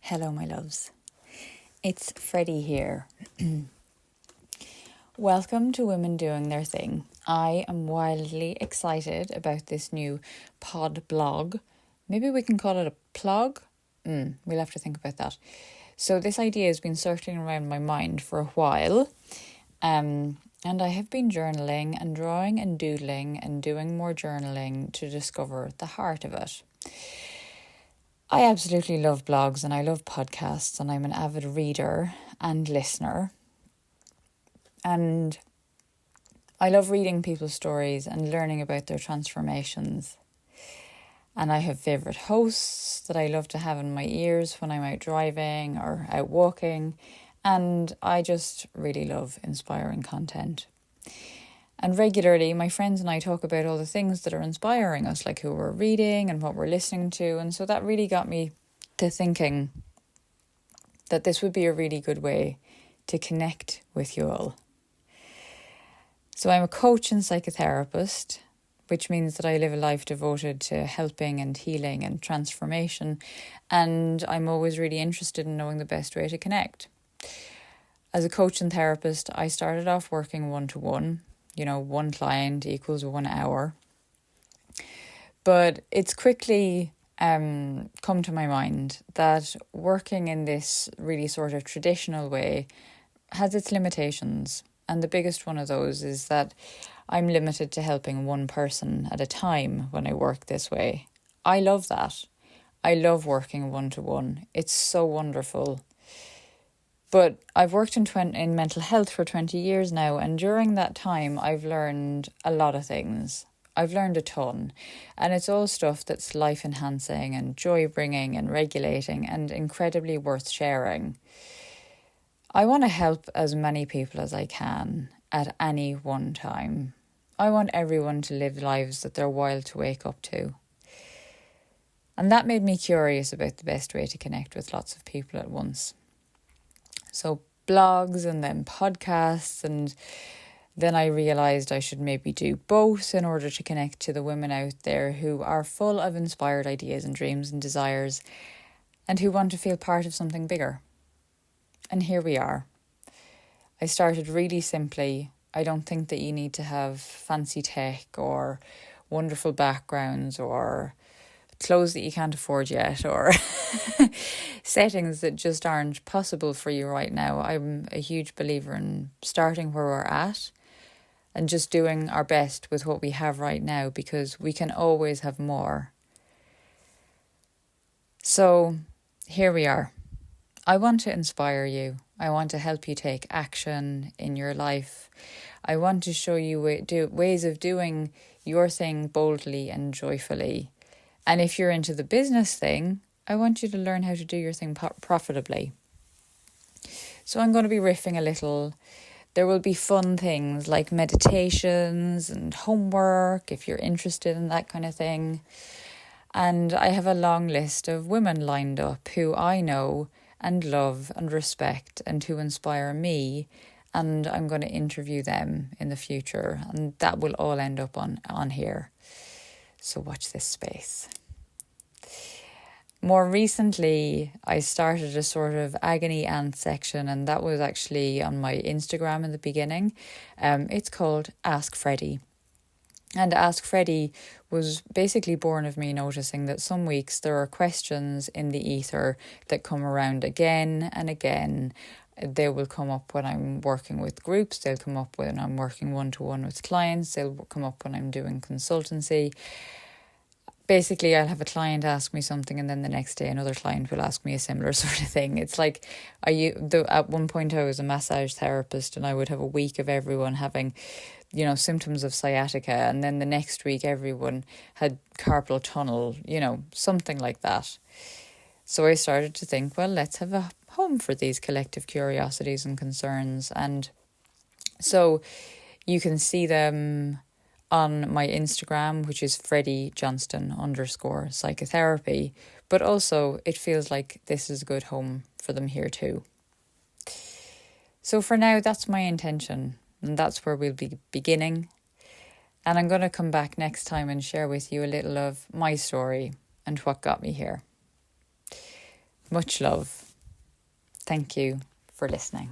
Hello, my loves. It's Freddy here. Welcome to Women Doing Their Thing. I am wildly excited about this new pod blog. Maybe we can call it a plug? We'll have to think about that. So this idea has been circling around my mind for a while. And I have been journaling and drawing and doodling and doing more journaling to discover the heart of it. I absolutely love blogs and I love podcasts, and I'm an avid reader and listener. And I love reading people's stories and learning about their transformations. And I have favourite hosts that I love to have in my ears when I'm out driving or out walking. And I just really love inspiring content. And regularly, my friends and I talk about all the things that are inspiring us, like who we're reading and what we're listening to. And so that really got me to thinking that this would be a really good way to connect with you all. So I'm a coach and psychotherapist, which means that I live a life devoted to helping and healing and transformation. And I'm always really interested in knowing the best way to connect. As a coach and therapist, I started off working one-to-one. One client equals 1 hour. But it's quickly come to my mind that working in this really sort of traditional way has its limitations. And the biggest one of those is that I'm limited to helping one person at a time when I work this way. I love that. I love working one-to-one. It's so wonderful. But I've worked in mental health for 20 years now, and during that time I've learned a lot of things. I've learned a ton, and it's all stuff that's life-enhancing and joy-bringing and regulating and incredibly worth sharing. I want to help as many people as I can at any one time. I want everyone to live lives that they're wild to wake up to. And that made me curious about the best way to connect with lots of people at once. So blogs and then podcasts, and then I realised I should maybe do both in order to connect to the women out there who are full of inspired ideas and dreams and desires and who want to feel part of something bigger. And here we are. I started really simply. I don't think that you need to have fancy tech or wonderful backgrounds or clothes that you can't afford yet or settings that just aren't possible for you right now. I'm a huge believer in starting where we're at and just doing our best with what we have right now, because we can always have more. So here we are. I want to inspire you. I want to help you take action in your life. I want to show you ways of doing your thing boldly and joyfully. And if you're into the business thing, I want you to learn how to do your thing profitably. So I'm going to be riffing a little. There will be fun things like meditations and homework if you're interested in that kind of thing. And I have a long list of women lined up who I know and love and respect and who inspire me. And I'm going to interview them in the future. And that will all end up on here. So watch this space. More recently, I started a sort of agony aunt section, and that was actually on my Instagram in the beginning. It's called Ask Freddy. And Ask Freddy was basically born of me noticing that some weeks there are questions in the ether that come around again and again. They will come up when I'm working with groups. They'll come up when I'm working one-to-one with clients. They'll come up when I'm doing consultancy. Basically, I'll have a client ask me something, and then the next day another client will ask me a similar sort of thing. It's like, at one point I was a massage therapist, and I would have a week of everyone having, symptoms of sciatica, and then the next week everyone had carpal tunnel, something like that. So I started to think, well, let's have a home for these collective curiosities and concerns. And so you can see them on my Instagram, which is Freddy Johnston_psychotherapy. But also it feels like this is a good home for them here too. So for now, that's my intention. And that's where we'll be beginning. And I'm going to come back next time and share with you a little of my story and what got me here. Much love. Thank you for listening.